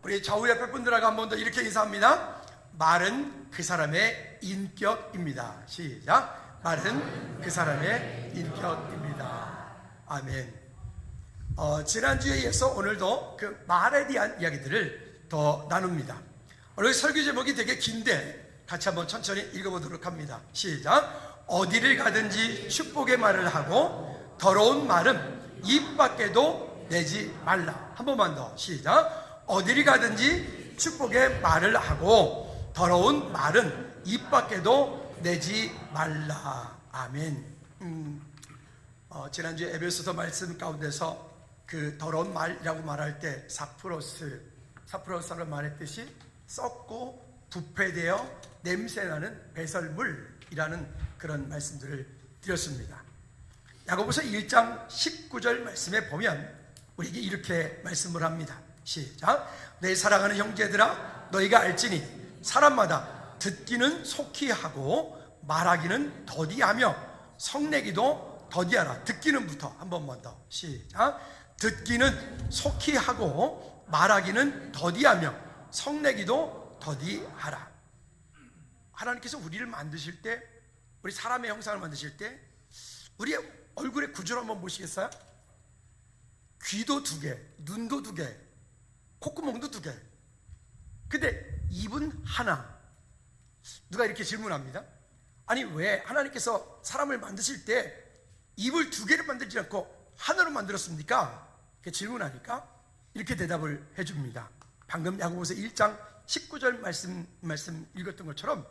우리 좌우 옆에 분들하고 한 번 더 이렇게 인사합니다. 말은 그 사람의 인격입니다. 시작. 말은 그 사람의 인격입니다. 아멘. 지난주에 이어서 오늘도 그 말에 대한 이야기들을 더 나눕니다. 오늘 설교 제목이 되게 긴데 같이 한번 천천히 읽어보도록 합니다. 시작. 어디를 가든지 축복의 말을 하고 더러운 말은 입 밖에도 내지 말라. 한 번만 더. 시작. 어디를 가든지 축복의 말을 하고 더러운 말은 입 밖에도 내지 말라. 아멘. 지난주에 에베소서 말씀 가운데서 그 더러운 말이라고 말할 때 사프로스라고 말했듯이 썩고 부패되어 냄새나는 배설물이라는 그런 말씀들을 드렸습니다. 야고보서 1장 19절 말씀에 보면 우리에게 이렇게 말씀을 합니다. 시작. 내 사랑하는 형제들아 너희가 알지니 사람마다 듣기는 속히 하고 말하기는 더디하며 성내기도 더디하라. 듣기는부터 한 번만 더. 시작. 듣기는 속히 하고 말하기는 더디하며 성내기도 더디하라. 하나님께서 우리를 만드실 때, 우리 사람의 형상을 만드실 때 우리의 얼굴의 구조를 한번 보시겠어요? 귀도 2개, 눈도 2개, 콧구멍도 2개. 근데 입은 하나. 누가 이렇게 질문합니다. 아니 왜 하나님께서 사람을 만드실 때 입을 2개를 만들지 않고 하나로 만들었습니까? 이렇게 질문하니까 이렇게 대답을 해줍니다. 방금 야고보서 1장 19절 말씀 읽었던 것처럼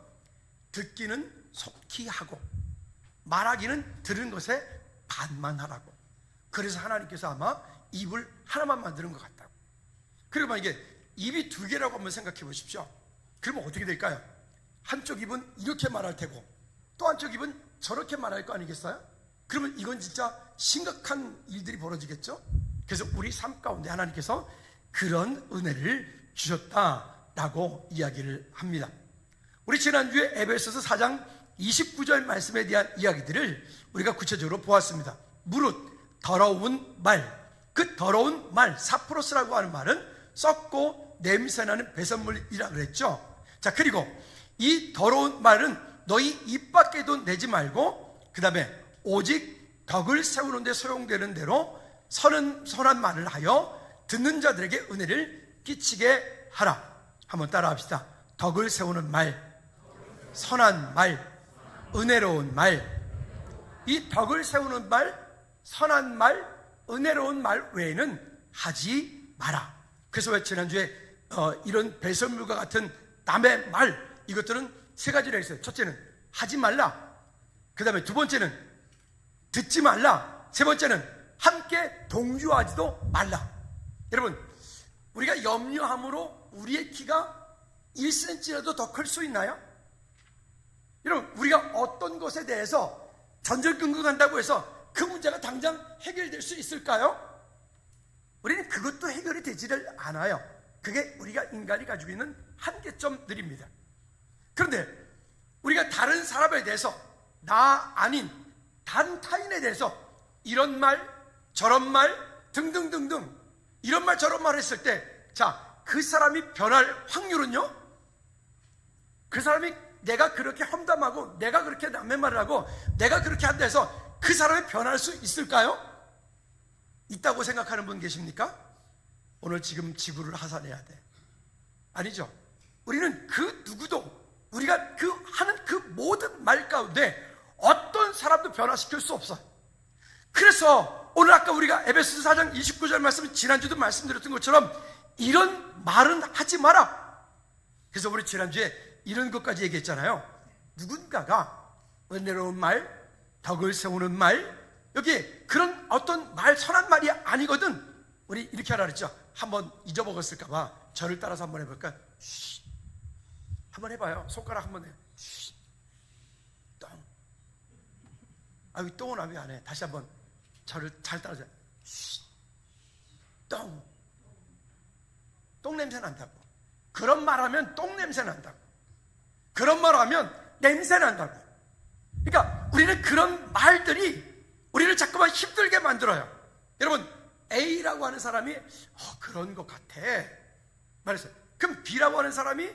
듣기는 속히 하고 말하기는 들은 것에 반만 하라고. 그래서 하나님께서 아마 입을 하나만 만드는 것 같다고. 그리고 만약에 입이 2개라고 한번 생각해 보십시오. 그러면 어떻게 될까요? 한쪽 입은 이렇게 말할 테고 또 한쪽 입은 저렇게 말할 거 아니겠어요? 그러면 이건 진짜 심각한 일들이 벌어지겠죠? 그래서 우리 삶 가운데 하나님께서 그런 은혜를 주셨다라고 이야기를 합니다. 우리 지난주에 에베소서 4장 29절 말씀에 대한 이야기들을 우리가 구체적으로 보았습니다. 무릇 더러운 말, 그 더러운 말, 사프로스라고 하는 말은 썩고 냄새나는 배설물이라 그랬죠. 자, 그리고 이 더러운 말은 너희 입 밖에도 내지 말고 그 다음에 오직 덕을 세우는 데 소용되는 대로 선한 말을 하여 듣는 자들에게 은혜를 끼치게 하라. 한번 따라 합시다. 덕을 세우는 말, 선한 말, 은혜로운 말. 이 덕을 세우는 말, 선한 말, 은혜로운 말 외에는 하지 마라. 그래서 왜 지난주에 이런 배설물과 같은 남의 말, 이것들은 3가지로 했어요. 첫째는 하지 말라. 그 다음에 2번째는 듣지 말라. 3번째는 함께 동조하지도 말라. 여러분, 우리가 염려함으로 우리의 키가 1cm라도 더 클 수 있나요? 여러분, 우리가 어떤 것에 대해서 전전긍긍한다고 해서 그 문제가 당장 해결될 수 있을까요? 우리는 그것도 해결이 되지를 않아요. 그게 우리가 인간이 가지고 있는 한계점들입니다. 그런데 우리가 다른 사람에 대해서 나 아닌 다른 타인에 대해서 이런 말, 저런 말 등등등등 이런 말 저런 말 했을 때 자, 그 사람이 변할 확률은요? 그 사람이 내가 그렇게 험담하고 내가 그렇게 남의 말을 하고 내가 그렇게 한다 해서 그 사람이 변할 수 있을까요? 있다고 생각하는 분 계십니까? 오늘 지금 지구를 하산해야 돼. 아니죠. 우리는 그 누구도 우리가 하는 그 모든 말 가운데 어떤 사람도 변화시킬 수 없어요. 그래서 오늘 아까 우리가 에베소서 4장 29절 말씀, 지난주도 말씀드렸던 것처럼 이런 말은 하지 마라. 그래서 우리 지난주에 이런 것까지 얘기했잖아요. 누군가가 은혜로운 말, 덕을 세우는 말, 여기에 그런 어떤 말, 선한 말이 아니거든. 우리 이렇게 하라 그랬죠. 한번 잊어먹었을까 봐 저를 따라서 한번 해볼까? 쉬. 한번 해봐요. 손가락 한번 해. 쉬. 똥. 아유, 똥은 왜 안 해? 다시 한번 저를 잘 따라서. 쉬. 똥. 똥 냄새 난다고. 그런 말 하면 똥 냄새 난다고. 그런 말 하면 냄새 난다고. 그러니까 우리는 그런 말들이 우리를 자꾸만 힘들게 만들어요. 여러분, A라고 하는 사람이 그런 것 같아. 말했어요. 그럼 B라고 하는 사람이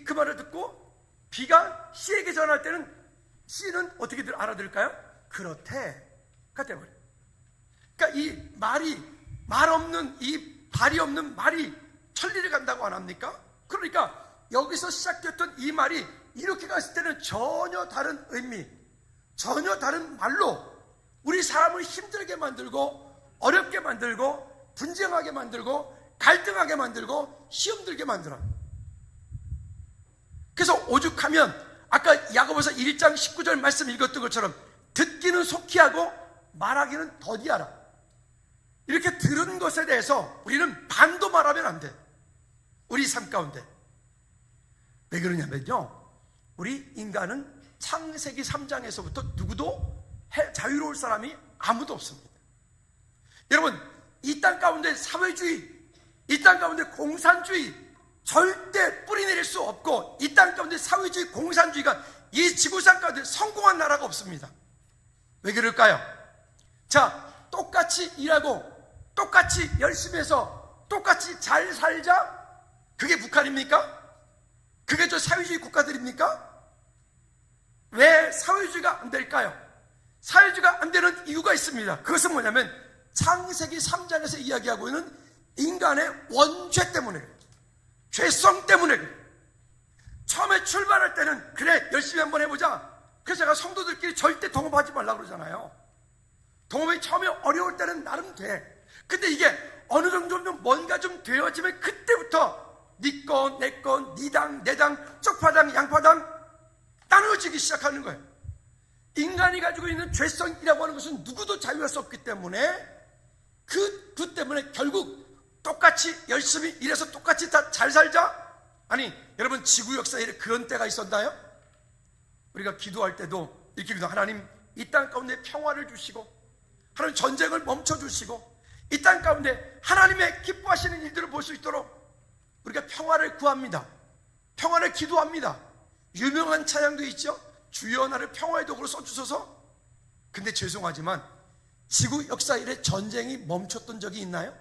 그 말을 듣고 B가 C에게 전할 때는 C는 어떻게 알아들을까요? 그렇대. 같아 버려. 그러니까 이 말 없는 이 발이 없는 말이 천리를 간다고 안 합니까? 그러니까 여기서 시작됐던 이 말이 이렇게 갔을 때는 전혀 다른 의미, 전혀 다른 말로 우리 사람을 힘들게 만들고 어렵게 만들고 분쟁하게 만들고 갈등하게 만들고 시험 들게 만들어요. 그래서 오죽하면 아까 야고보서 1장 19절 말씀 읽었던 것처럼 듣기는 속히 하고 말하기는 더디하라. 이렇게 들은 것에 대해서 우리는 반도 말하면 안 돼. 우리 삶 가운데. 왜 그러냐면요, 우리 인간은 창세기 3장에서부터 누구도 자유로울 사람이 아무도 없습니다. 여러분, 이 땅 가운데 사회주의, 이 땅 가운데 공산주의 절대 뿌리내릴 수 없고, 이 땅 가운데 사회주의, 공산주의가 이 지구상 가운데 성공한 나라가 없습니다. 왜 그럴까요? 자, 똑같이 일하고 똑같이 열심히 해서 똑같이 잘 살자? 그게 북한입니까? 그게 저 사회주의 국가들입니까? 왜 사회주의가 안 될까요? 사회주의가 안 되는 이유가 있습니다. 그것은 뭐냐면 창세기 3장에서 이야기하고 있는 인간의 원죄 때문에 그래요. 죄성 때문에 그래요. 처음에 출발할 때는 그래 열심히 한번 해보자. 그래서 제가 성도들끼리 절대 동업하지 말라고 그러잖아요. 동업이 처음에 어려울 때는 나름 돼. 근데 이게 어느 정도는 뭔가 좀 되어지면 그때부터 네 건, 내 건, 네 당, 내 당, 쪽파당, 양파당 나누어지기 시작하는 거예요. 인간이 가지고 있는 죄성이라고 하는 것은 누구도 자유할 수 없기 때문에 그 때문에 결국 똑같이 열심히 일해서 똑같이 다 잘 살자? 아니, 여러분 지구 역사에 그런 때가 있었나요? 우리가 기도할 때도 이렇게 기도, 하나님 이 땅 가운데 평화를 주시고 하나님 전쟁을 멈춰주시고 이 땅 가운데 하나님의 기뻐하시는 일들을 볼 수 있도록 우리가 평화를 구합니다. 평화를 기도합니다. 유명한 찬양도 있죠. 주여 나를 평화의 도구로 써주소서. 근데 죄송하지만 지구 역사 이래 전쟁이 멈췄던 적이 있나요?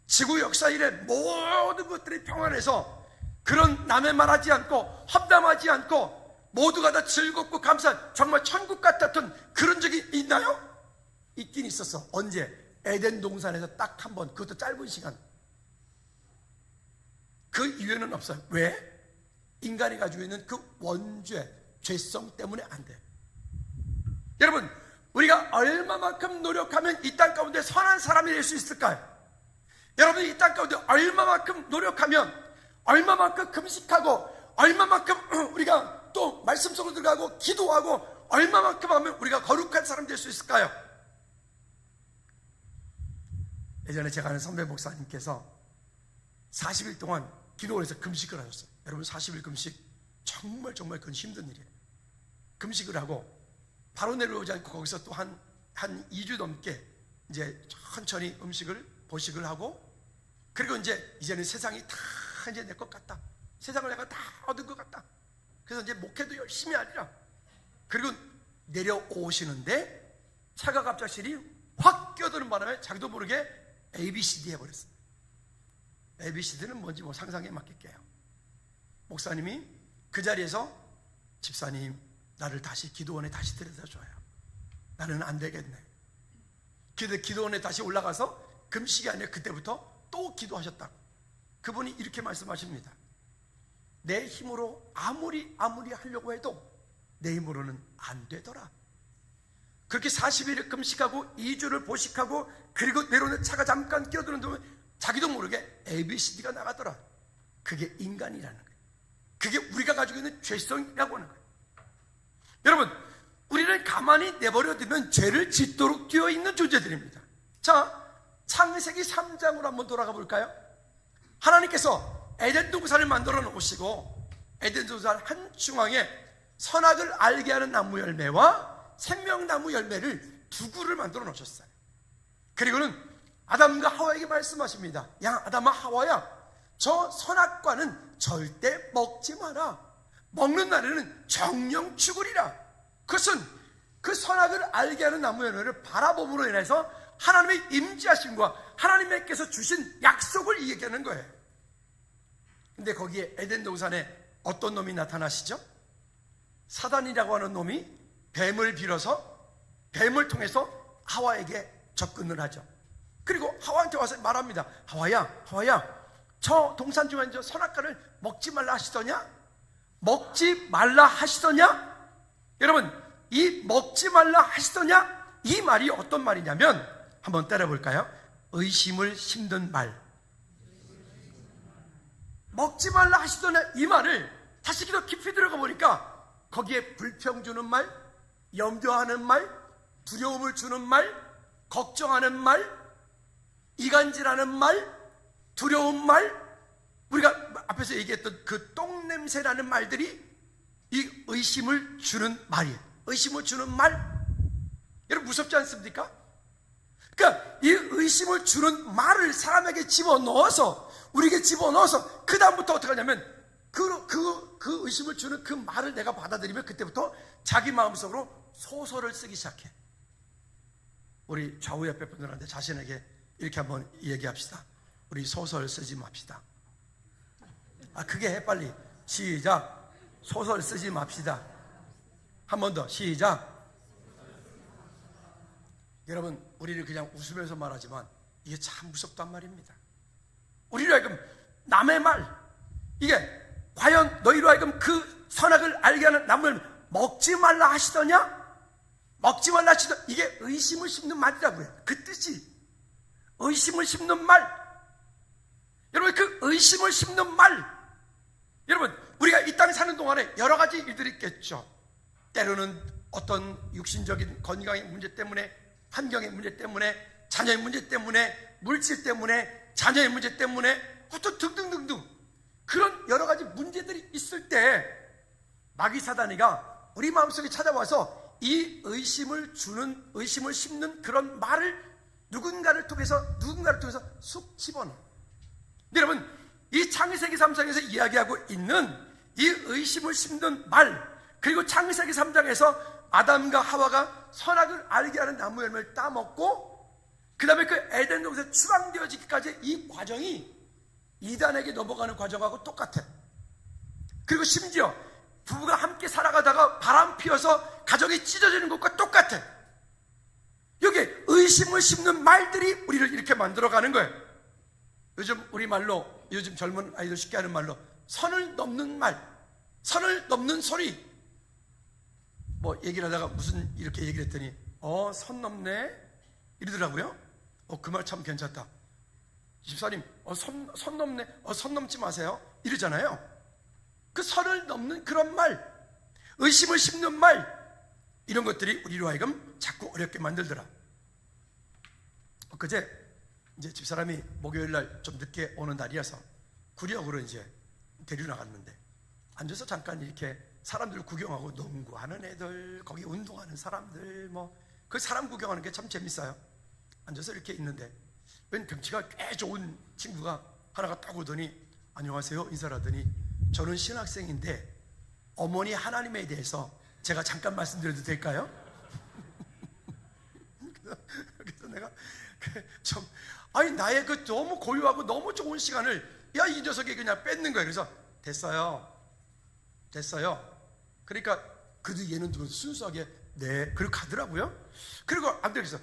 지구 역사 이래 모든 것들이 평안해서 그런 남의 말하지 않고 험담하지 않고 모두가 다 즐겁고 감사한 정말 천국 같았던 그런 적이 있나요? 있긴 있었어. 언제? 에덴 동산에서 딱 한 번, 그것도 짧은 시간. 그 이유는 없어요. 왜? 인간이 가지고 있는 그 원죄, 죄성 때문에 안 돼요. 여러분, 우리가 얼마만큼 노력하면 이 땅 가운데 선한 사람이 될 수 있을까요? 여러분, 이 땅 가운데 얼마만큼 노력하면, 얼마만큼 금식하고, 얼마만큼 우리가 또 말씀 속으로 들어가고 기도하고 얼마만큼 하면 우리가 거룩한 사람 될 수 있을까요? 예전에 제가 아는 선배 목사님께서 40일 동안 기도를 해서 금식을 하셨어요. 여러분, 40일 금식 정말 그건 힘든 일이에요. 금식을 하고 바로 내려오지 않고 거기서 또 한 2주 넘게 이제 천천히 보식을 하고, 그리고 이제는 세상이 다 이제 내 것 같다. 세상을 내가 다 얻은 것 같다. 그래서 이제 목회도 열심히 하리라. 그리고 내려오시는데 차가 갑작스레 확 끼어드는 바람에 자기도 모르게 ABCD 해버렸어요. ABCD는 뭔지 뭐 상상에 맡길게요. 목사님이 그 자리에서 집사님, 나를 다시 기도원에 다시 데려다 줘요. 나는 안 되겠네. 기도원에 다시 올라가서 금식이 아니라 그때부터 또 기도하셨다고. 그분이 이렇게 말씀하십니다. 내 힘으로 아무리 하려고 해도 내 힘으로는 안 되더라. 그렇게 40일을 금식하고 2주를 보식하고 그리고 내려오는 차가 잠깐 끼어드는 동안 자기도 모르게 ABCD가 나가더라. 그게 인간이라는 거예요. 그게 우리가 가지고 있는 죄성이라고 하는 거예요. 여러분, 우리를 가만히 내버려두면 죄를 짓도록 되어 있는 존재들입니다. 자, 창세기 3장으로 한번 돌아가 볼까요? 하나님께서 에덴 동산을 만들어 놓으시고 에덴 동산 한중앙에 선악을 알게 하는 나무 열매와 생명나무 열매를 두 그루를 만들어 놓으셨어요. 그리고는 아담과 하와에게 말씀하십니다. 야, 아담아, 하와야, 저 선악과는 절대 먹지 마라. 먹는 날에는 정령 죽으리라. 그것은 그 선악을 알게 하는 나무 열매를 바라봄으로 인해서 하나님의 임재하심과 하나님께서 주신 약속을 얘기하는 거예요. 근데 거기에 에덴 동산에 어떤 놈이 나타나시죠? 사단이라고 하는 놈이 뱀을 빌어서 뱀을 통해서 하와에게 접근을 하죠. 그리고 하와한테 와서 말합니다. 하와야, 저 동산 중에 저 선악과를 먹지 말라 하시더냐? 먹지 말라 하시더냐? 여러분, 이 먹지 말라 하시더냐? 이 말이 어떤 말이냐면 한번 따라볼까요? 의심을 심는 말. 먹지 말라 하시더냐 이 말을 다시 더 깊이 들어가 보니까 거기에 불평 주는 말, 염려하는 말, 두려움을 주는 말, 걱정하는 말, 이간질하는 말, 두려운 말, 우리가 앞에서 얘기했던 그 똥냄새라는 말들이 이 의심을 주는 말이에요. 의심을 주는 말. 여러분 무섭지 않습니까? 그러니까 이 의심을 주는 말을 사람에게 집어넣어서, 우리에게 집어넣어서 그 다음부터 어떻게 하냐면 그 의심을 주는 그 말을 내가 받아들이면 그때부터 자기 마음속으로 소설을 쓰기 시작해. 우리 좌우 옆에 분들한테 자신에게 이렇게 한번 얘기합시다. 우리 소설 쓰지 맙시다. 크게 해 빨리. 시작. 소설 쓰지 맙시다. 한 번 더. 시작. 여러분, 우리를 그냥 웃으면서 말하지만 이게 참 무섭단 말입니다. 우리로 하여금 남의 말, 이게 과연 너희로 하여금 그 선악을 알게 하는 나무를 먹지 말라 하시더냐? 먹지 말라 하시더냐? 이게 의심을 심는 말이라고요. 그 뜻이 의심을 심는 말. 여러분, 그 의심을 심는 말, 여러분 우리가 이 땅에 사는 동안에 여러 가지 일들이 있겠죠. 때로는 어떤 육신적인 건강의 문제 때문에, 환경의 문제 때문에, 자녀의 문제 때문에, 물질 때문에, 자녀의 문제 때문에, 어떤 등등등등 그런 여러 가지 문제들이 있을 때 마귀 사단이가 우리 마음속에 찾아와서 이 의심을 주는, 의심을 심는 그런 말을 누군가를 통해서 쑥 집어넣어. 여러분, 이 창세기 3장에서 이야기하고 있는 이 의심을 심는 말, 그리고 창세기 3장에서 아담과 하와가 선악을 알게 하는 나무 열매를 따먹고 그 다음에 그 에덴 동산에 추방되어지기까지 이 과정이 이단에게 넘어가는 과정하고 똑같아. 그리고 심지어 부부가 함께 살아가다가 바람 피어서 가정이 찢어지는 것과 똑같아. 여기 의심을 심는 말들이 우리를 이렇게 만들어가는 거예요. 요즘 우리말로, 요즘 젊은 아이들 쉽게 하는 말로 선을 넘는 말, 선을 넘는 소리. 뭐 얘기를 하다가 무슨 이렇게 얘기를 했더니 선 넘네 이러더라고요. 그 말 참 괜찮다. 집사님, 선 넘네, 선 넘지 마세요 이러잖아요. 그 선을 넘는 그런 말, 의심을 심는 말, 이런 것들이 우리로 하여금 자꾸 어렵게 만들더라. 그제 이제 집사람이 목요일날 좀 늦게 오는 날이어서 구력으로 이제 데리러 나갔는데 앉아서 잠깐 이렇게 사람들 구경하고, 농구하는 애들, 거기 운동하는 사람들, 그 사람 구경하는 게 참 재밌어요. 앉아서 이렇게 있는데 웬 덩치가 꽤 좋은 친구가 하나가 딱 오더니 안녕하세요 인사를 하더니 저는 신학생인데 어머니 하나님에 대해서 제가 잠깐 말씀드려도 될까요? 그래서 내가 나의 그 너무 고요하고 너무 좋은 시간을 이 녀석이 그냥 뺏는 거예요. 그래서 됐어요. 그러니까 그래도 얘는 순수하게 네 그리고 가더라고요. 그리고 안 되겠어.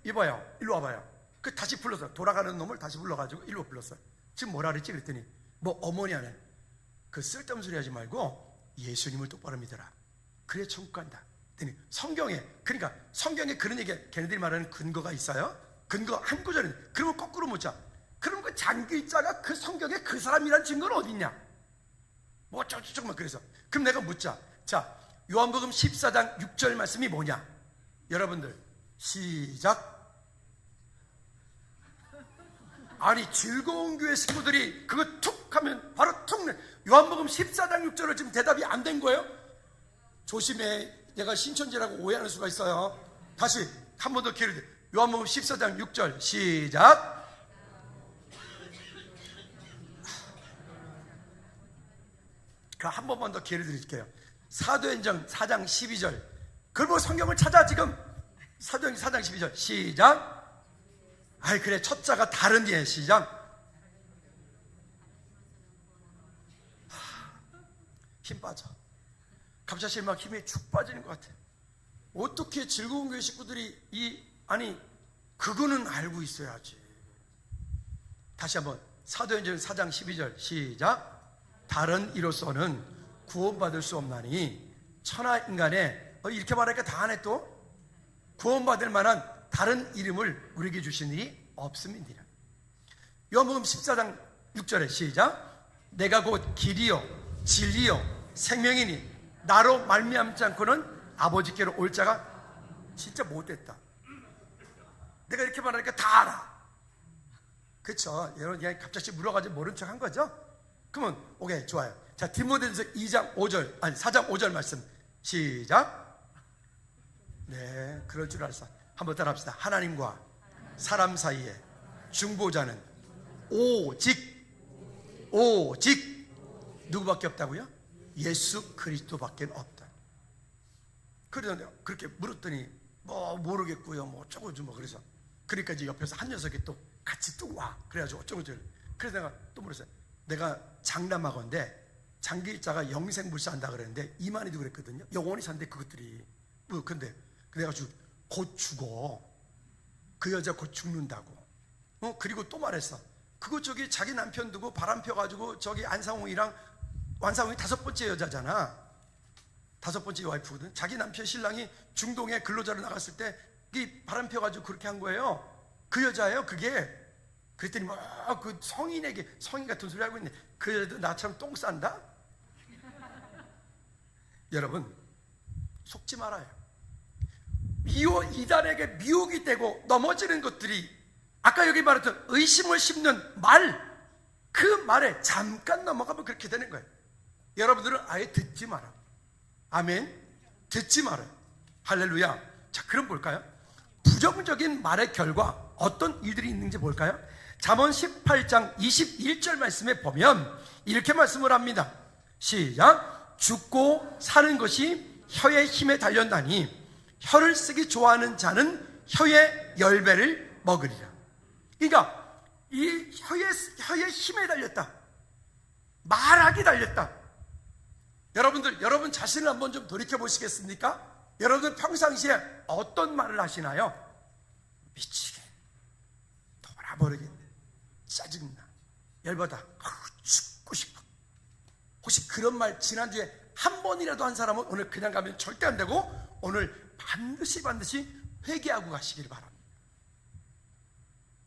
이봐요, 일로 와봐요. 그 다시 불렀어요. 돌아가는 놈을 다시 불러가지고 일로 불렀어요. 지금 뭐라 그랬지? 그랬더니 어머니 안에 그 쓸데없는 소리 하지 말고 예수님을 똑바로 믿어라. 그래 천국 간다. 그랬더니 그러니까 성경에 그런 얘기, 걔네들이 말하는 근거가 있어요. 근거 한 구절은 그러면 거꾸로 묻자. 그럼 그 잔글자가 그 성경에 그 사람이란 증거는 어딨냐? 조금만 그래서 그럼 내가 묻자. 자, 요한복음 14장 6절 말씀이 뭐냐? 여러분들 시작. 아니 즐거운 교회 식구들이 그거 툭 하면 바로 툭 내. 요한복음 14장 6절을 지금 대답이 안 된 거예요? 조심해, 내가 신천지라고 오해하는 수가 있어요. 다시 한 번 더 기회를 드려. 요한복음 14장 6절 시작. 한 번만 더 기회를 드릴게요. 사도행전 4장 12절. 그리고 성경을 찾아 지금. 사도행전 4장 12절 시작. 그래 첫 자가 다른 예 시작. 힘 빠져. 갑자기 막 힘이 축 빠지는 것 같아. 어떻게 즐거운 교회 식구들이 아니 그거는 알고 있어야지. 다시 한번 사도행전 4장 12절 시작. 다른 이로서는 구원받을 수 없나니 천하 인간에 이렇게 말하니까 다 하네. 또 구원받을 만한 다른 이름을 우리에게 주신 일이 없음이니라. 요한복음 14장 6절에 시작. 내가 곧 길이요 진리요 생명이니 나로 말미암지 않고는 아버지께로 올 자가 진짜 못됐다. 내가 이렇게 말하니까 다 알아. 그렇죠? 여러분 그냥 갑자기 물어가지고 모른 척 한 거죠? 그러면 오케이, 좋아요. 자, 디모데전서 4장 5절 말씀 시작. 네, 그럴 줄 알았어. 한번 따라합시다. 하나님과 사람 사이에 중보자는 오직 누구밖에 없다고요? 예수 그리스도밖에 없다. 그러더니 그렇게 물었더니 뭐 모르겠고요, 뭐 어쩌고저쩌고 뭐 그래서 그러니까 이제 옆에서 한 녀석이 또 같이 또 와. 그래가지고 어쩌고저쩌고. 그래서 내가 또 물었어요. 내가 장남하건데 장기자가 영생불사한다 그랬는데 이만희도 그랬거든요. 영원히 산대 그것들이. 근데 내가 곧 죽어. 그 여자 곧 죽는다고. 그리고 또 말했어. 그거 저기 자기 남편 두고 바람 펴가지고 저기 완상홍이 5번째 여자잖아. 5번째 와이프거든. 자기 남편 신랑이 중동에 근로자로 나갔을 때 이 바람 펴가지고 그렇게 한 거예요. 그 여자예요 그게. 그랬더니 막 그 성인에게 성인 같은 소리 하고 있네. 그 여자도 나처럼 똥 싼다? 여러분 속지 말아요. 이단에게 미혹이 되고 넘어지는 것들이 아까 여기 말했던 의심을 심는 말, 그 말에 잠깐 넘어가면 그렇게 되는 거예요. 여러분들은 아예 듣지 마라. 아멘. 듣지 말아요. 할렐루야. 자, 그럼 볼까요? 부정적인 말의 결과 어떤 일들이 있는지 볼까요? 잠언 18장 21절 말씀에 보면 이렇게 말씀을 합니다. 시작. 죽고 사는 것이 혀의 힘에 달렸나니 혀를 쓰기 좋아하는 자는 혀의 열매를 먹으리라. 그러니까 이 혀의 힘에 달렸다. 말하기 달렸다. 여러분 자신을 한번 좀 돌이켜 보시겠습니까? 여러분 평상시에 어떤 말을 하시나요? 미치게, 돌아버리겠네, 짜증나, 열받아, 죽고 싶어. 혹시 그런 말 지난주에 한 번이라도 한 사람은 오늘 그냥 가면 절대 안 되고 오늘 반드시 회개하고 가시길 바랍니다.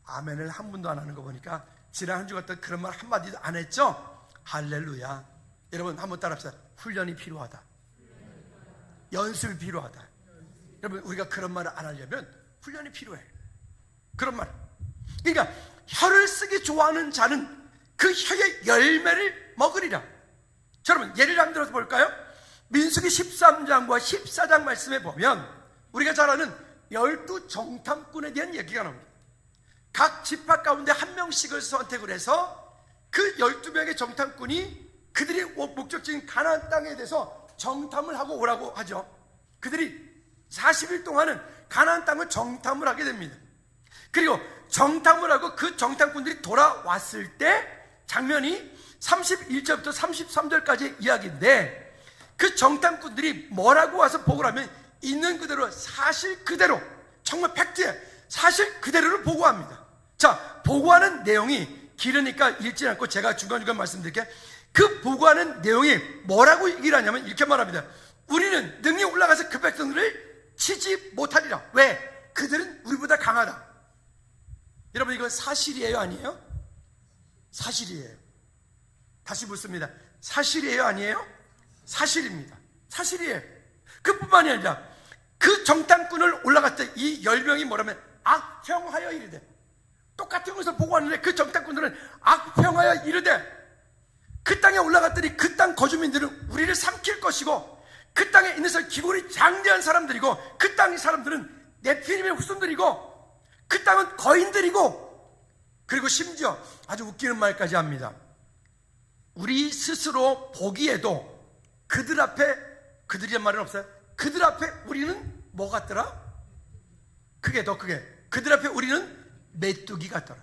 아멘을 한 번도 안 하는 거 보니까 지난 한 주 같은 그런 말 한마디도 안 했죠? 할렐루야. 여러분 한번 따라합시다. 훈련이 필요하다. 연습이 필요하다. 여러분 우리가 그런 말을 안 하려면 훈련이 필요해. 그런 말. 그러니까 혀를 쓰기 좋아하는 자는 그 혀의 열매를 먹으리라. 자, 여러분 예를 한 들어서 볼까요? 민수기 13장과 14장 말씀에 보면 우리가 잘 아는 12정탐꾼에 대한 얘기가 나옵니다. 각 지파 가운데 한 명씩을 선택을 해서 그 12명의 정탐꾼이 그들이 목적지인 가나안 땅에 대해서 정탐을 하고 오라고 하죠. 그들이 40일 동안은 가나안 땅을 정탐을 하게 됩니다. 그리고 정탐을 하고 그 정탐꾼들이 돌아왔을 때 장면이 31절부터 33절까지 이야기인데 그 정탐꾼들이 뭐라고 와서 보고를 하면 있는 그대로 사실 그대로 정말 팩트에 사실 그대로를 보고합니다. 자, 보고하는 내용이 길으니까 읽지 않고 제가 중간중간 말씀드릴게요. 그 보고하는 내용이 뭐라고 얘기를 하냐면 이렇게 말합니다. 우리는 능히 올라가서 그 백성들을 치지 못하리라. 왜? 그들은 우리보다 강하다. 여러분 이건 사실이에요 아니에요? 사실이에요. 다시 묻습니다. 사실이에요 아니에요? 사실입니다. 사실이에요. 그뿐만이 아니라 그 정탐꾼을 올라갔을 때 이 10명이 뭐라면 악평하여 이르되, 똑같은 것을 보고하는데 그 정탐꾼들은 악평하여 이르되, 그 땅에 올라갔더니 그 땅 거주민들은 우리를 삼킬 것이고 그 땅에 있는 사람 기골이 장대한 사람들이고 그 땅의 사람들은 네피림의 후손들이고 그 땅은 거인들이고, 그리고 심지어 아주 웃기는 말까지 합니다. 우리 스스로 보기에도 그들 앞에, 그들이란 말은 없어요. 그들 앞에 우리는 뭐 같더라? 크게, 더 크게. 그들 앞에 우리는 메뚜기 같더라.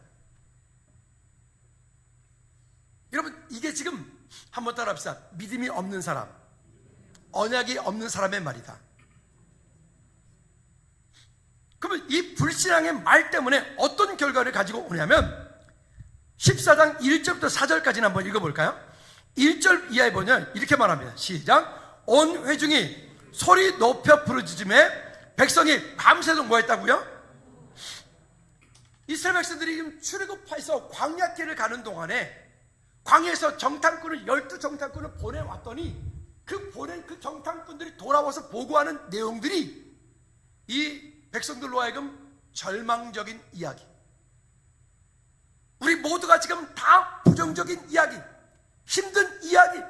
여러분 이게 지금 한번 따라합시다. 믿음이 없는 사람, 언약이 없는 사람의 말이다. 그러면 이 불신앙의 말 때문에 어떤 결과를 가지고 오냐면 14장 1절부터 4절까지는 한번 읽어볼까요? 1절 이하에 보면 이렇게 말합니다. 시작. 온 회중이 소리 높여 부르짖음에 백성이 밤새도록 뭐 했다고요? 이스라엘 백성들이 지금 출애굽해서 광야길을 가는 동안에 광야에서 정탐꾼을 12정탐꾼을 보내왔더니 그 보낸 그 정탐꾼들이 돌아와서 보고하는 내용들이 이 백성들로 하여금 절망적인 이야기, 우리 모두가 지금 다 부정적인 이야기, 힘든 이야기,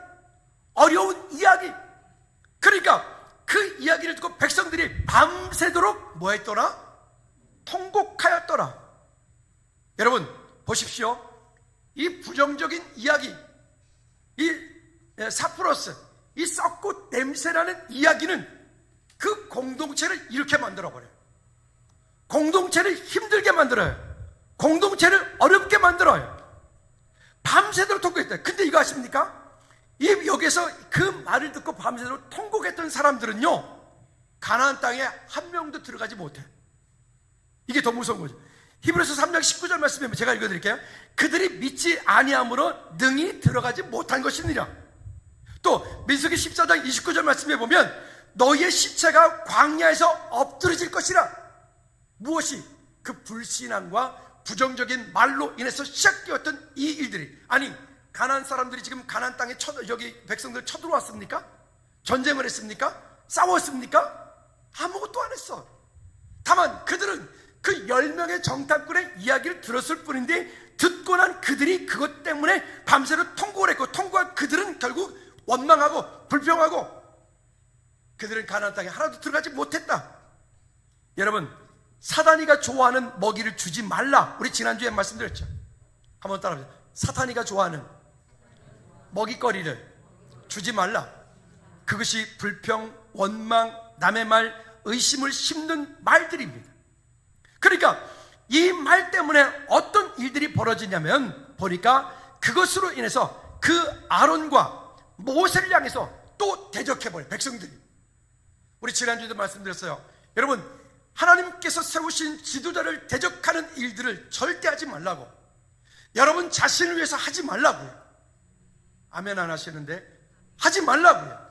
어려운 이야기. 그러니까 그 이야기를 듣고 백성들이 밤새도록 뭐 했더라? 통곡하였더라. 여러분 보십시오. 이 부정적인 이야기, 이 사프로스, 이 썩고 냄새나는 이야기는 그 공동체를 이렇게 만들어버려요. 공동체를 힘들게 만들어요. 공동체를 어렵게 만들어요. 밤새도록 통곡했다. 근데 이거 아십니까? 여기서 그 말을 듣고 밤새도록 통곡했던 사람들은요, 가나안 땅에 한 명도 들어가지 못해. 이게 더 무서운 거죠. 히브리서 3장 19절 말씀에 제가 읽어드릴게요. 그들이 믿지 아니함으로 능히 들어가지 못한 것이니라. 또 민수기 14장 29절 말씀에 보면 너희의 시체가 광야에서 엎드러질 것이라. 무엇이? 그 불신앙과 부정적인 말로 인해서 시작되었던 이 일들이, 아니 가나안 사람들이 지금 가나안 땅에 여기 백성들 쳐들어왔습니까? 전쟁을 했습니까? 싸웠습니까? 아무것도 안 했어. 다만 그들은 그 10명의 정탐꾼의 이야기를 들었을 뿐인데, 듣고 난 그들이 그것 때문에 밤새도록 통곡을 했고, 통곡한 그들은 결국 원망하고 불평하고 그들은 가나안 땅에 하나도 들어가지 못했다. 여러분, 사단이가 좋아하는 먹이를 주지 말라. 우리 지난주에 말씀드렸죠. 한번 따라해보세요. 사탄이가 좋아하는 먹이거리를 주지 말라. 그것이 불평, 원망, 남의 말, 의심을 심는 말들입니다. 그러니까 이 말 때문에 어떤 일들이 벌어지냐면, 보니까 그것으로 인해서 그 아론과 모세를 향해서 또 대적해버려요, 백성들이. 우리 지난주에도 말씀드렸어요. 여러분, 하나님께서 세우신 지도자를 대적하는 일들을 절대 하지 말라고, 여러분 자신을 위해서 하지 말라고요. 아멘 안 하시는데 하지 말라고요.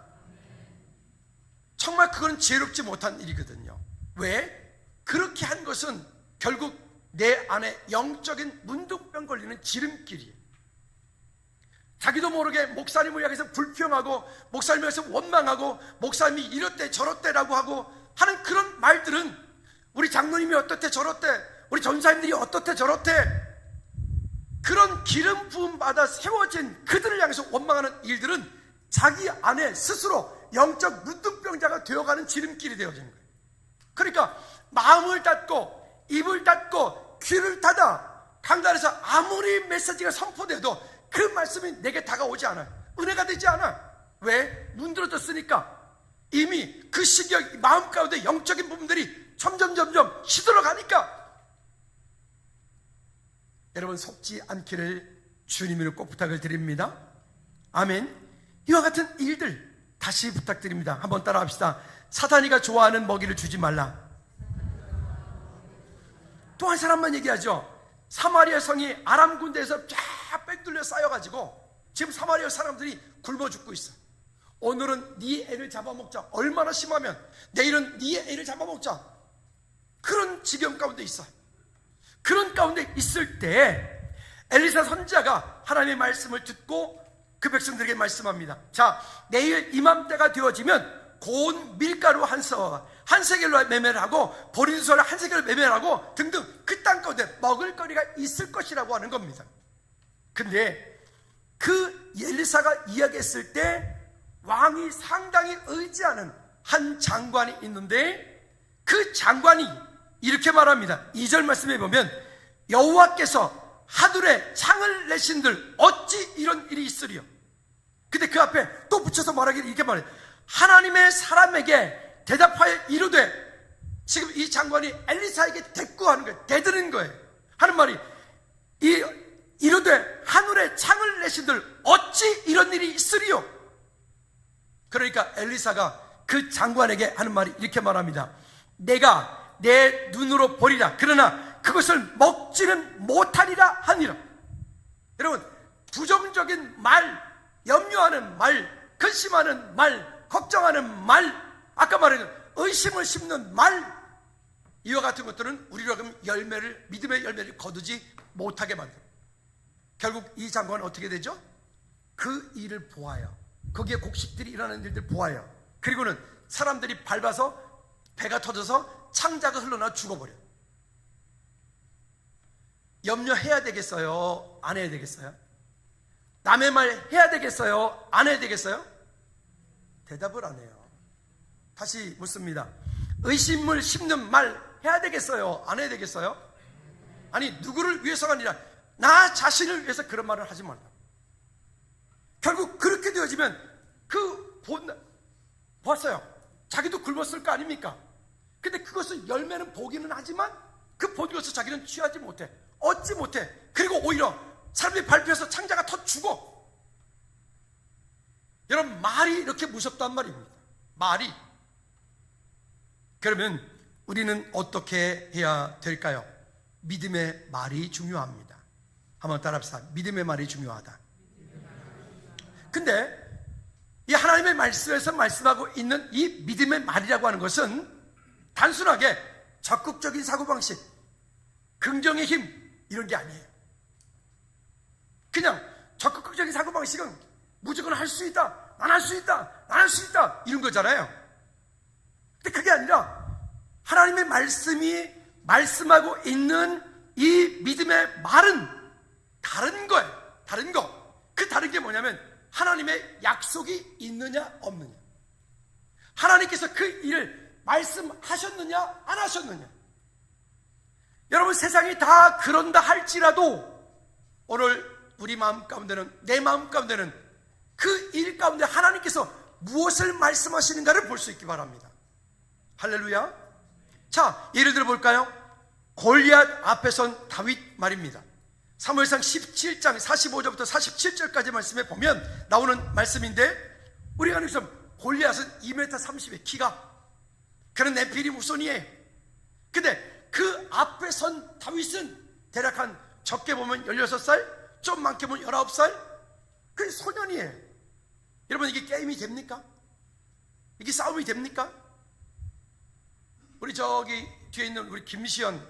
정말 그건 지혜롭지 못한 일이거든요. 왜? 그렇게 한 것은 결국 내 안에 영적인 문둥병 걸리는 지름길이에요. 자기도 모르게 목사님을 향해서 불평하고, 목사님을 향해서 원망하고, 목사님이 이렇대 저렇대라고 하고 하는 그런 말들은, 우리 장로님이 어떻대 저렇대, 우리 전사님들이 어떻대 저렇대, 그런 기름 부음 받아 세워진 그들을 향해서 원망하는 일들은 자기 안에 스스로 영적 문둥병자가 되어가는 지름길이 되어지는 거예요. 그러니까 마음을 닫고 입을 닫고 귀를 닫아 강단에서 아무리 메시지가 선포돼도 그 말씀이 내게 다가오지 않아요. 은혜가 되지 않아. 왜? 문드러졌으니까. 이미 그 시기에 마음 가운데 영적인 부분들이 점점 시들어가니까. 여러분, 속지 않기를 주님으로 꼭 부탁을 드립니다. 아멘. 이와 같은 일들 다시 부탁드립니다. 한번 따라합시다. 사탄이가 좋아하는 먹이를 주지 말라. 또 한 사람만 얘기하죠. 사마리아 성이 아람 군대에서 쫙 빽뚫려 쌓여가지고 지금 사마리아 사람들이 굶어 죽고 있어. 오늘은 네 애를 잡아먹자. 얼마나 심하면 내일은 네 애를 잡아먹자. 그런 지경 가운데 있어. 그런 가운데 있을 때 엘리사 선지자가 하나님의 말씀을 듣고 그 백성들에게 말씀합니다. 자, 내일 이맘때가 되어지면 고운 밀가루 한 세겔로 매매를 하고 보리수소를 한 세겔로 매매를 하고 등등 그 땅 가운데 먹을거리가 있을 것이라고 하는 겁니다. 근데 그 엘리사가 이야기했을 때 왕이 상당히 의지하는 한 장관이 있는데, 그 장관이 이렇게 말합니다. 2절 말씀에 보면 여호와께서 하늘에 창을 내신들 어찌 이런 일이 있으리요. 근데 그 앞에 또 붙여서 말하기를 이렇게 말해요. 하나님의 사람에게 대답하여 이르되, 지금 이 장관이 엘리사에게 대꾸하는 거예요. 대드는 거예요. 하는 말이 이르되 하늘에 창을 내신들 어찌 이런 일이 엘리사가 그 장관에게 하는 말이 이렇게 말합니다. 내가 내 눈으로 보리라. 그러나 그것을 먹지는 못하리라 하니라. 여러분, 부정적인 말, 염려하는 말, 근심하는 말, 걱정하는 말, 아까 말한 의심을 심는 말, 이와 같은 것들은 우리로 하여금 믿음의 열매를 거두지 못하게 만들어요. 결국 이 장관은 어떻게 되죠? 그 일을 보아요. 거기에 곡식들이 일어나는 일들 보아요. 그리고는 사람들이 밟아서 배가 터져서 창자가 흘러나와 죽어버려요. 염려해야 되겠어요? 안 해야 되겠어요? 남의 말 해야 되겠어요? 안 해야 되겠어요? 대답을 안 해요. 다시 묻습니다. 의심을 심는 말 해야 되겠어요? 안 해야 되겠어요? 아니, 누구를 위해서가 아니라 나 자신을 위해서 그런 말을 하지 말라. 결국 그렇게 되어지면 보았어요. 자기도 굶었을 거 아닙니까? 근데 그것을 열매는 보기는 하지만 그 본 것을 자기는 취하지 못해, 얻지 못해. 그리고 오히려 사람들이 발표해서 창자가 터 죽어. 여러분, 말이 이렇게 무섭단 말입니다. 말이. 그러면 우리는 어떻게 해야 될까요? 믿음의 말이 중요합니다. 한번 따라합시다. 믿음의 말이 중요하다. 근데 이 하나님의 말씀에서 말씀하고 있는 이 믿음의 말이라고 하는 것은 단순하게 적극적인 사고방식, 긍정의 힘, 이런 게 아니에요. 그냥 적극적인 사고방식은 무조건 할 수 있다, 난 할 수 있다, 난 할 수 있다, 이런 거잖아요. 근데 그게 아니라 하나님의 말씀이 말씀하고 있는 이 믿음의 말은 다른 거예요. 다른 거. 그 다른 게 뭐냐면 하나님의 약속이 있느냐 없느냐, 하나님께서 그 일을 말씀하셨느냐 안 하셨느냐. 여러분, 세상이 다 그런다 할지라도 오늘 우리 마음 가운데는, 내 마음 가운데는 그 일 가운데 하나님께서 무엇을 말씀하시는가를 볼 수 있기 바랍니다. 할렐루야. 자, 예를 들어 볼까요? 골리앗 앞에 선 다윗 말입니다. 사무엘상 17장 45절부터 47절까지 말씀에 보면 나오는 말씀인데, 우리가 아는 것처럼 골리앗은 2m 30의 키가, 그런 네피림 후손이에요. 근데 그 앞에 선 다윗은 대략 한 적게 보면 16살, 좀 많게 보면 19살, 그 소년이에요. 여러분, 이게 게임이 됩니까? 이게 싸움이 됩니까? 우리 저기 뒤에 있는 우리 김시현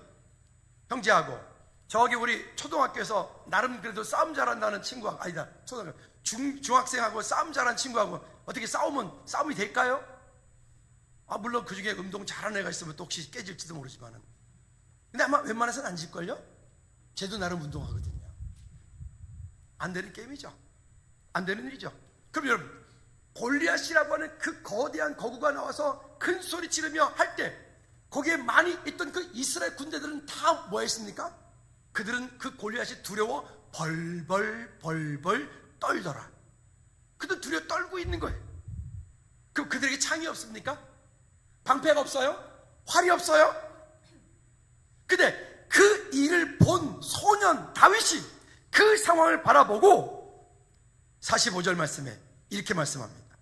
형제하고 저기 우리 초등학교에서 나름 그래도 싸움 잘한다는 친구하고, 아니다, 초등학교 중학생하고 싸움 잘하는 친구하고 어떻게 싸움이 될까요? 물론 그 중에 운동 잘하는 애가 있으면 또 혹시 깨질지도 모르지만은, 근데 아마 웬만해서는 안 질걸요? 쟤도 나름 운동하거든요. 안 되는 게임이죠. 안 되는 일이죠. 그럼 여러분, 골리앗이라고 하는 그 거대한 거구가 나와서 큰 소리 지르며 할 때 거기에 많이 있던 그 이스라엘 군대들은 다 뭐 했습니까? 그들은 그 골리앗이 두려워 벌벌 떨더라. 그들 두려워 떨고 있는 거예요. 그럼 그들에게 창이 없습니까? 방패가 없어요? 활이 없어요? 근데 그 일을 본 소년 다윗이 그 상황을 바라보고 45절 말씀에 이렇게 말씀합니다.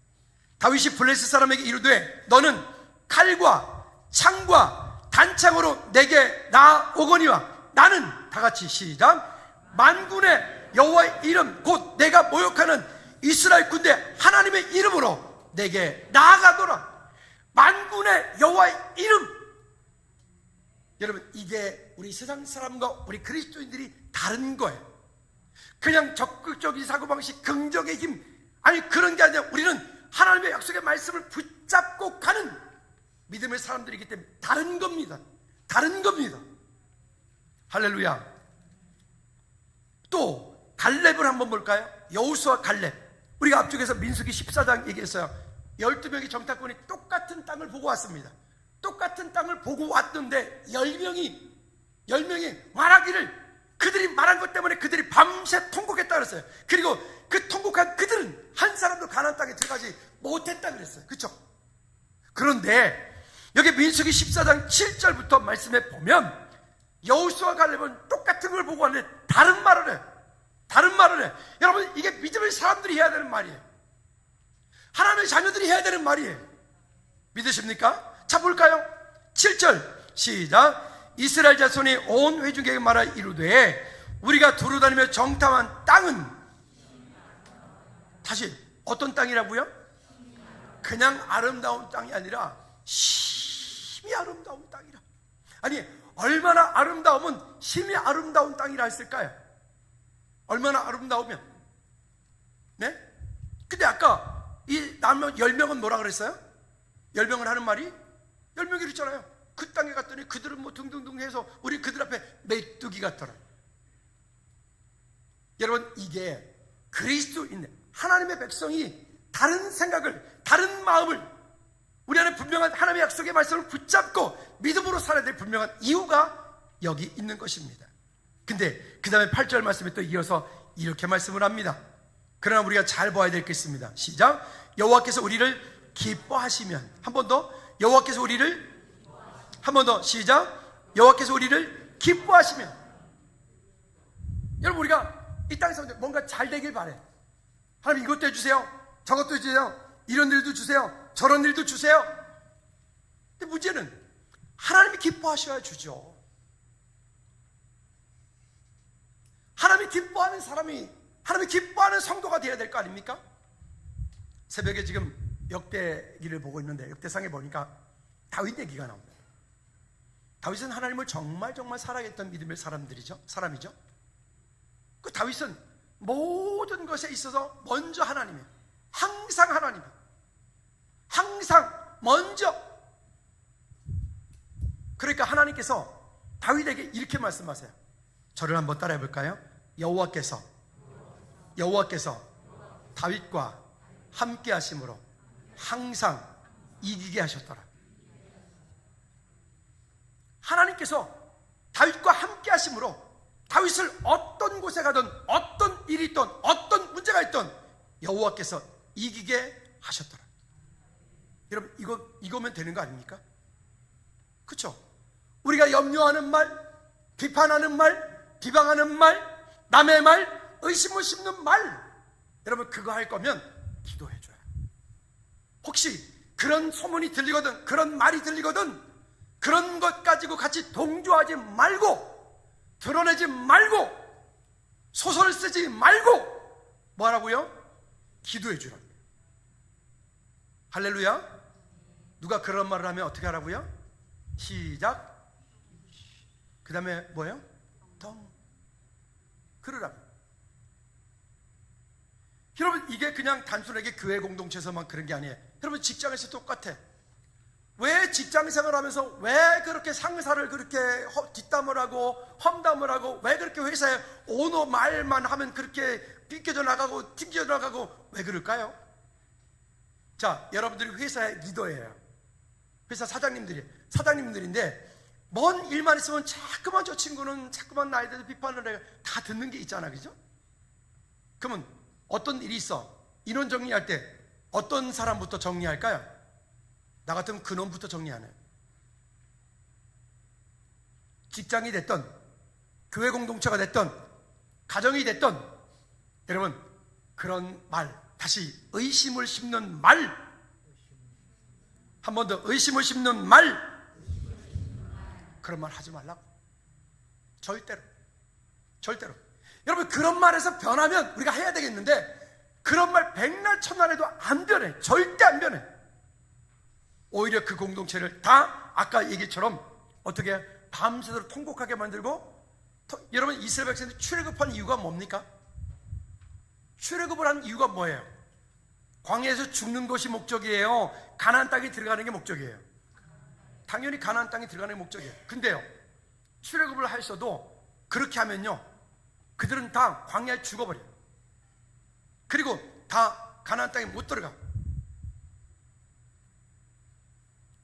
다윗이 블레셋 사람에게 이르되 너는 칼과 창과 단창으로 내게 나오거니와 나는, 다같이 시작, 만군의 여호와의 이름 곧 내가 모욕하는 이스라엘 군대 하나님의 이름으로 내게 나아가노라. 만군의 여호와의 이름. 여러분, 이게 우리 세상 사람과 우리 그리스도인들이 다른 거예요. 그냥 적극적인 사고방식, 긍정의 힘, 아니 그런 게 아니라 우리는 하나님의 약속의 말씀을 붙잡고 가는 믿음의 사람들이기 때문에 다른 겁니다. 다른 겁니다. 할렐루야. 또 갈렙을 한번 볼까요? 여호수아 갈렙. 우리가 앞쪽에서 민수기 14장 얘기했어요. 12명의 정탐꾼이 똑같은 땅을 보고 왔습니다. 똑같은 땅을 보고 왔는데 10명이 말하기를, 그들이 말한 것 때문에 그들이 밤새 통곡했다 그랬어요. 그리고 그 통곡한 그들은 한 사람도 가나안 땅에 들어가지 못했다 그랬어요. 그렇죠? 그런데 여기 민수기 14장 7절부터 말씀에 보면 여호수아 갈렙은 똑같은 걸 보고 왔는데 다른 말을 해. 다른 말을 해. 여러분, 이게 믿음의 사람들이 해야 되는 말이에요. 하나님의 자녀들이 해야 되는 말이에요. 믿으십니까? 자, 볼까요? 7절 시작. 이스라엘 자손이 온 회중에게 말하 이르되 우리가 두루 다니며 정탐한 땅은, 다시 어떤 땅이라고요? 그냥 아름다운 땅이 아니라 심히 아름다운 땅이라. 아니, 얼마나 아름다우면 심히 아름다운 땅이라 했을까요? 얼마나 아름다우면. 네? 근데 아까 이 남녀 10명은 뭐라 그랬어요? 10명은 하는 말이 10명이 그랬잖아요. 그 땅에 갔더니 그들은 뭐 등등등 해서 우리 그들 앞에 메뚜기 같더라. 여러분, 이게 그리스도인 하나님의 백성이 다른 생각을, 다른 마음을, 우리 안에 분명한 하나님의 약속의 말씀을 붙잡고 믿음으로 살아야 될 분명한 이유가 여기 있는 것입니다. 근데 그 다음에 8절 말씀에 또 이어서 이렇게 말씀을 합니다. 그러나 우리가 잘 봐야 될 게 있습니다. 시작. 여호와께서 우리를 기뻐하시면, 한 번 더, 여호와께서 우리를, 한 번 더, 시작. 여호와께서 우리를 기뻐하시면. 여러분, 우리가 이 땅에서 뭔가 잘 되길 바래. 하나님 이것도 해주세요, 저것도 해주세요, 이런 일도 주세요, 저런 일도 주세요. 근데 문제는 하나님이 기뻐하셔야 주죠. 하나님이 기뻐하는 사람이, 하나님이 기뻐하는 성도가 되어야 될 거 아닙니까? 새벽에 지금 역대기를 보고 있는데 역대상에 보니까 다윗 얘기가 나옵니다. 다윗은 하나님을 정말 사랑했던 믿음의 사람이죠. 그 다윗은 모든 것에 있어서 먼저 하나님이에요. 항상 하나님이에요. 항상 먼저. 그러니까 하나님께서 다윗에게 이렇게 말씀하세요. 저를 한번 따라해 볼까요? 여호와께서 다윗과 함께 하심으로 항상 이기게 하셨더라. 하나님께서 다윗과 함께 하심으로 다윗을 어떤 곳에 가든, 어떤 일이 있든, 어떤 문제가 있든 여호와께서 이기게 하셨더라. 여러분, 이거면 되는 거 아닙니까? 그렇죠? 우리가 염려하는 말, 비판하는 말, 비방하는 말, 남의 말, 의심을 심는 말, 여러분 그거 할 거면 기도해줘요. 혹시 그런 소문이 들리거든, 그런 말이 들리거든, 그런 것 가지고 같이 동조하지 말고, 드러내지 말고, 소설 쓰지 말고 뭐하라고요? 기도해 주라고요. 할렐루야. 누가 그런 말을 하면 어떻게 하라고요? 시작. 그 다음에 뭐예요? 그러라고. 여러분, 이게 그냥 단순하게 교회 공동체에서만 그런 게 아니에요. 여러분, 직장에서 똑같아. 왜 직장생활 하면서 왜 그렇게 상사를 그렇게 뒷담을 하고 험담을 하고, 왜 그렇게 회사에 오너 말만 하면 그렇게 삐껴져 나가고 튕겨져 나가고, 왜 그럴까요? 자, 여러분들이 회사의 리더예요. 회사 사장님들인데 뭔 일만 있으면 자꾸만 저 친구는 자꾸만 나에 대해서 비판을 해요. 다 듣는 게 있잖아, 그죠? 그러면 어떤 일이 있어, 인원 정리할 때 어떤 사람부터 정리할까요? 나 같으면 근원부터 정리하네. 직장이 됐던, 교회 공동체가 됐던, 가정이 됐던, 여러분 그런 말, 다시 의심을 심는 말, 한 번 더, 의심을 심는 말, 그런 말 하지 말라고. 절대로. 여러분, 그런 말에서 변하면 우리가 해야 되겠는데, 그런 말 백날 천날 해도 안 변해. 절대 안 변해. 오히려 그 공동체를 다 아까 얘기처럼 어떻게 밤새도록 통곡하게 만들고. 여러분, 이스라엘 백성들이 출애굽한 이유가 뭡니까? 출애굽을 한 이유가 뭐예요? 광야에서 죽는 것이 목적이에요? 가나안 땅에 들어가는 게 목적이에요? 당연히 가나안 땅에 들어가는 게 목적이에요. 근데요, 출애굽을 하셔도 그렇게 하면요, 그들은 다 광야에 죽어버려요. 그리고 다 가나안 땅에 못 들어가.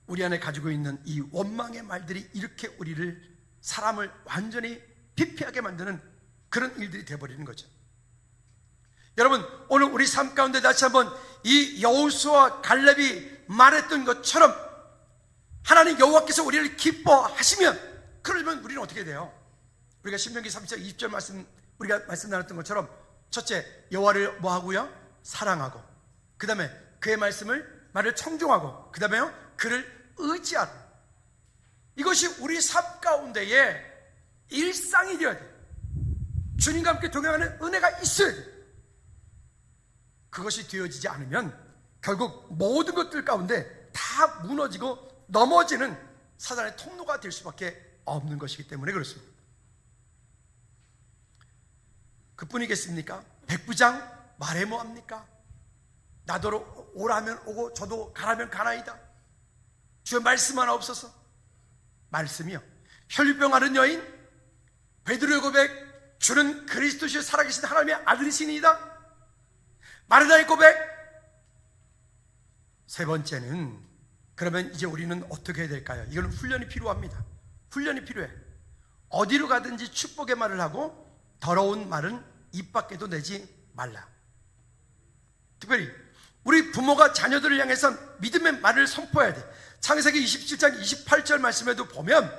우리 안에 가지고 있는 이 원망의 말들이 이렇게 우리를, 사람을 완전히 피폐하게 만드는 그런 일들이 되어버리는 거죠. 여러분, 오늘 우리 삶 가운데 다시 한번 이 여호수아와 갈렙이 말했던 것처럼 하나님 여호와께서 우리를 기뻐하시면, 그러면 우리는 어떻게 돼요? 우리가 신명기 3장 20절 말씀, 우리가 말씀 나눴던 것처럼, 첫째, 여호와를 뭐 하고요? 사랑하고, 그 다음에 그의 말을 청종하고 그 다음에요 그를 의지하라. 이것이 우리 삶 가운데의 일상이 되어야 돼. 주님과 함께 동행하는 은혜가 있어야 돼. 그것이 되어지지 않으면 결국 모든 것들 가운데 다 무너지고 넘어지는 사단의 통로가 될 수밖에 없는 것이기 때문에 그렇습니다. 그뿐이겠습니까? 백부장 말해 뭐합니까? 나더러 오라면 오고 저도 가라면 가나이다. 주의 말씀 하나 없어서. 말씀이요, 혈류병 앓은 여인, 베드로의 고백, 주는 그리스도시요 살아계신 하나님의 아들이시니이다. 마르다의 고백. 세 번째는, 그러면 이제 우리는 어떻게 해야 될까요? 이거는 훈련이 필요합니다. 훈련이 필요해. 어디로 가든지 축복의 말을 하고 더러운 말은 입 밖에도 내지 말라. 특별히 우리 부모가 자녀들을 향해서 믿음의 말을 선포해야 돼. 창세기 27장 28절 말씀에도 보면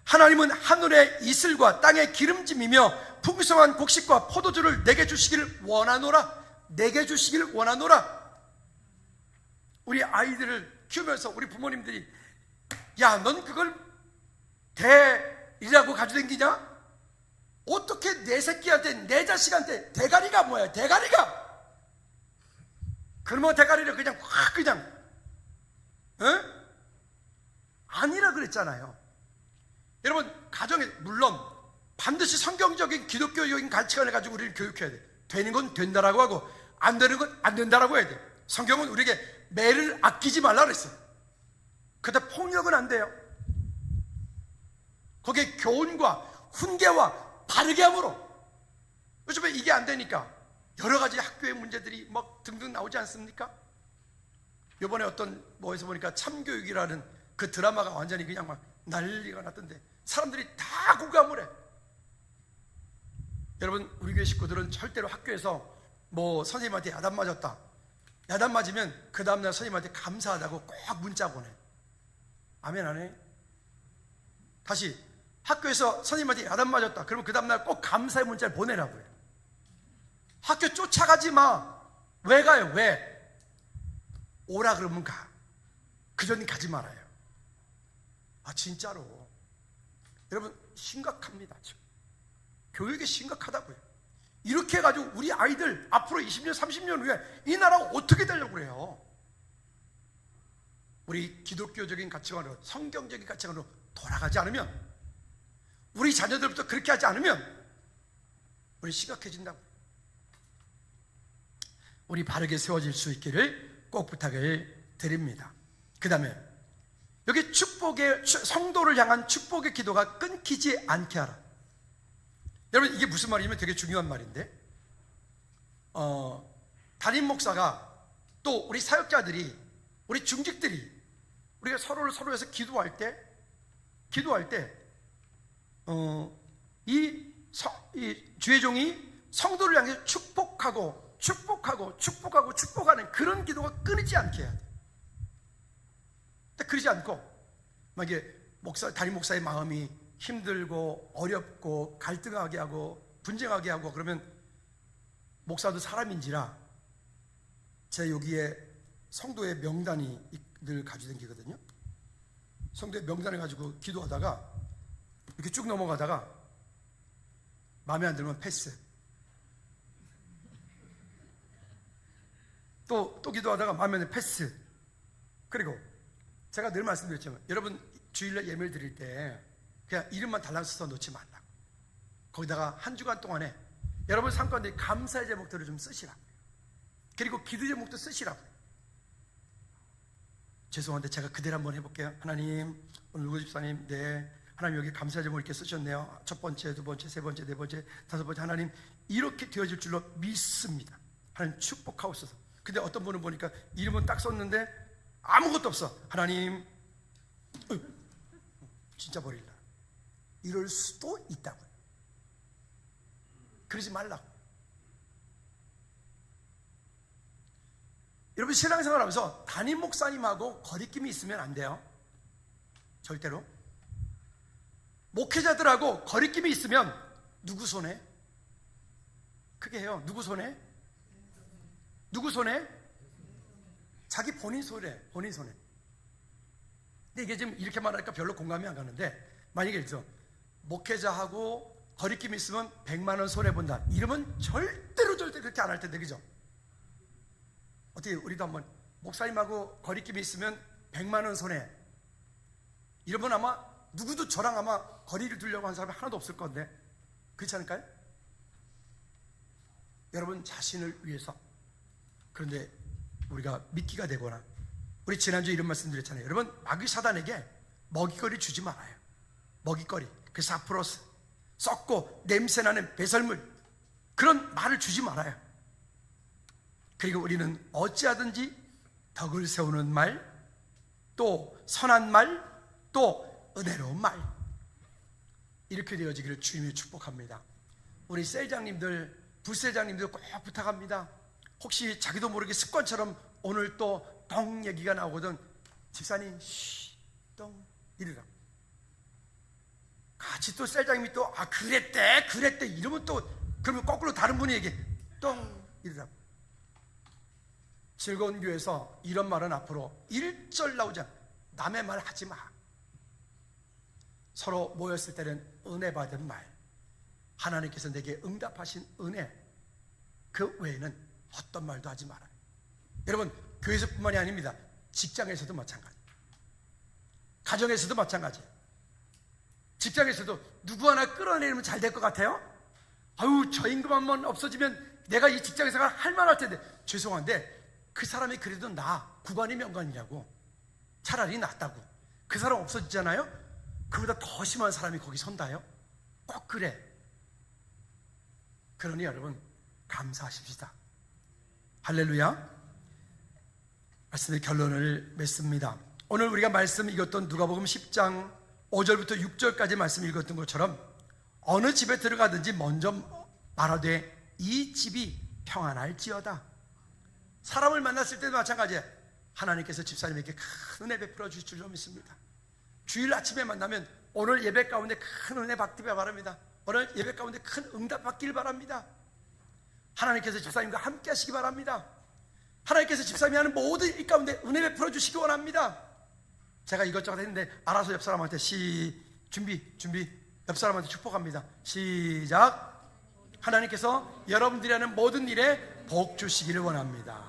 하나님은 하늘의 이슬과 땅의 기름짐이며 풍성한 곡식과 포도주를 내게 주시기를 원하노라. 내게 주시기를 원하노라. 우리 아이들을 키우면서 우리 부모님들이 야, 넌 그걸 대이라고 가지고 다니냐? 어떻게 내 새끼한테, 내 자식한테 대가리가 뭐야? 대가리가 그러면 대가리를 그냥 확 그냥 아니라 그랬잖아요. 여러분, 가정에 물론 반드시 성경적인 기독교적인 가치관을 가지고 우리를 교육해야 돼. 되는 건 된다라고 하고 안 되는 건 안 된다라고 해야 돼. 성경은 우리에게 매를 아끼지 말라 그랬어요. 그때 폭력은 안 돼요. 거기에 교훈과 훈계와 바르게 함으로. 요즘에 이게 안 되니까 여러 가지 학교의 문제들이 막 등등 나오지 않습니까? 이번에 어떤 뭐에서 보니까 참교육이라는 그 드라마가 완전히 그냥 막 난리가 났던데 사람들이 다 공감을 해. 여러분, 우리 교회 식구들은 절대로 학교에서 뭐 선생님한테 야단 맞았다, 야단 맞으면 그 다음날 선생님한테 감사하다고 꼭 문자 보내. 아멘 안 해? 다시, 학교에서 선생님한테 야단 맞았다 그러면 그 다음날 꼭 감사의 문자를 보내라고요. 학교 쫓아가지 마. 왜 가요? 왜? 오라 그러면 가. 그전 가지 말아요. 아, 진짜로 여러분 심각합니다. 지금 교육이 심각하다고요. 이렇게 해가지고 우리 아이들 앞으로 20년 30년 후에 이 나라가 어떻게 되려고 그래요? 우리 기독교적인 가치관으로, 성경적인 가치관으로 돌아가지 않으면, 우리 자녀들부터 그렇게 하지 않으면 우리 심각해진다고. 우리 바르게 세워질 수 있기를 꼭 부탁을 드립니다. 그 다음에 여기 축복의, 성도를 향한 축복의 기도가 끊기지 않게 하라. 여러분, 이게 무슨 말이냐면 되게 중요한 말인데, 담임 목사가 또 우리 사역자들이, 우리 중직들이 우리가 서로를 서로에서 기도할 때 이 주의 종이 성도를 향해 축복하는 그런 기도가 끊이지 않게 해야 돼. 그러지 않고 만약에 담임 목사의 마음이 힘들고 어렵고 갈등하게 하고 분쟁하게 하고 그러면 목사도 사람인지라 제 여기에 성도의 명단이 늘 가지고 다니거든요. 성도의 명단을 가지고 기도하다가 이렇게 쭉 넘어가다가 마음에 안 들면 패스. 또 기도하다가 마음에 안 들면 패스. 그리고 제가 늘 말씀드렸지만 여러분 주일날 예배를 드릴 때 그냥 이름만 달랑 써서 놓지 말라고. 거기다가 한 주간 동안에 여러분 삶 가운데 감사의 제목들을 좀 쓰시라고. 그리고 기도 제목도 쓰시라고. 죄송한데 제가 그대로 한번 해볼게요. 하나님, 오늘 누구 집사님, 네, 하나님 여기 감사의 제목 이렇게 쓰셨네요. 첫 번째, 두 번째, 세 번째, 네 번째, 다섯 번째. 하나님, 이렇게 되어질 줄로 믿습니다. 하나님 축복하옵소서. 근데 어떤 분은 보니까 이름은 딱 썼는데 아무것도 없어. 하나님, 진짜 버릴라. 이럴 수도 있다고요. 그러지 말라고. 여러분, 신앙생활 하면서 담임 목사님하고 거리낌이 있으면 안 돼요. 절대로. 목회자들하고 거리낌이 있으면 누구 손해? 크게 해요. 누구 손해? 누구 손해? 자기 본인 손해, 본인 손해. 근데 이게 지금 이렇게 말하니까 별로 공감이 안 가는데, 만약에 목회자하고 거리낌 있으면 100만 원 손해본다, 이러면 절대로 그렇게 안 할 텐데, 그죠? 어떻게 우리도 한번 목사님하고 거리낌이 있으면 100만 원 손해, 이러면 아마 누구도 저랑 아마 거리를 두려고 하는 사람이 하나도 없을 건데, 그렇지 않을까요? 여러분 자신을 위해서. 그런데 우리가 미끼가 되거나, 우리 지난주에 이런 말씀 드렸잖아요. 여러분, 마귀 사단에게 먹이거리 주지 말아요. 먹이거리, 그 사프로스, 썩고 냄새나는 배설물, 그런 말을 주지 말아요. 그리고 우리는 어찌하든지 덕을 세우는 말, 또 선한 말, 또 은혜로운 말, 이렇게 되어지기를 주님이 축복합니다. 우리 셀장님들, 부셀장님들 꼭 부탁합니다. 혹시 자기도 모르게 습관처럼 오늘 또 똥 얘기가 나오거든, 집사님 똥 이러라. 같이 또 셀장님이 또 그랬대 이러면 또, 그러면 거꾸로 다른 분이 얘기해, 똥 이러라. 즐거운 교회에서 이런 말은 앞으로 일절 나오지 않아. 남의 말 하지 마. 서로 모였을 때는 은혜 받은 말, 하나님께서 내게 응답하신 은혜, 그 외에는 어떤 말도 하지 마라. 여러분, 교회에서뿐만이 아닙니다. 직장에서도 마찬가지, 가정에서도 마찬가지. 직장에서도 누구 하나 끌어내리면 잘 될 것 같아요? 아유, 저 임금 한번 없어지면 내가 이 직장에서 할 만할 텐데. 죄송한데 그 사람이 그래도 구관이 명관이냐고. 차라리 낫다고. 그 사람 없어지잖아요? 그보다 더 심한 사람이 거기 선다요? 꼭 그래. 그러니 여러분, 감사하십시다. 할렐루야. 말씀의 결론을 맺습니다. 오늘 우리가 말씀 읽었던 누가복음 10장 5절부터 6절까지 말씀 읽었던 것처럼, 어느 집에 들어가든지 먼저 말하되 이 집이 평안할지어다. 사람을 만났을 때도 마찬가지예요. 하나님께서 집사님에게 큰 은혜 베풀어 주실 줄 믿습니다. 주일 아침에 만나면 오늘 예배 가운데 큰 은혜 받기를 바랍니다. 오늘 예배 가운데 큰 응답 받기를 바랍니다. 하나님께서 집사님과 함께 하시기 바랍니다. 하나님께서 집사님이 하는 모든 일 가운데 은혜 베풀어 주시기 원합니다. 제가 이것저것 했는데 알아서 옆 사람한테 준비 옆 사람한테 축복합니다. 시작. 하나님께서 여러분들이 하는 모든 일에 복 주시기를 원합니다.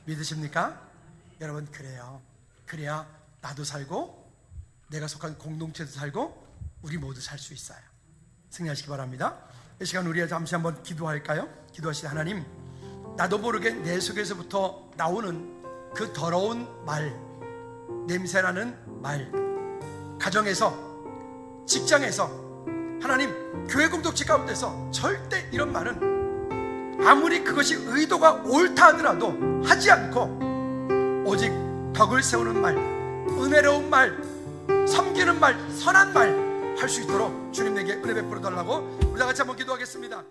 믿으십니까? 여러분, 그래요. 그래야 나도 살고 내가 속한 공동체도 살고 우리 모두 살 수 있어요. 승리하시기 바랍니다. 이 시간 우리 잠시 한번 기도할까요? 기도하시되, 하나님, 나도 모르게 내 속에서부터 나오는 그 더러운 말, 냄새나는 말, 가정에서, 직장에서, 하나님, 교회 공동체 가운데서 절대 이런 말은 아무리 그것이 의도가 옳다 하더라도 하지 않고, 오직 덕을 세우는 말, 은혜로운 말, 섬기는 말, 선한 말 할 수 있도록 주님 내게 은혜 베풀어 달라고 우리 다 같이 한번 기도하겠습니다.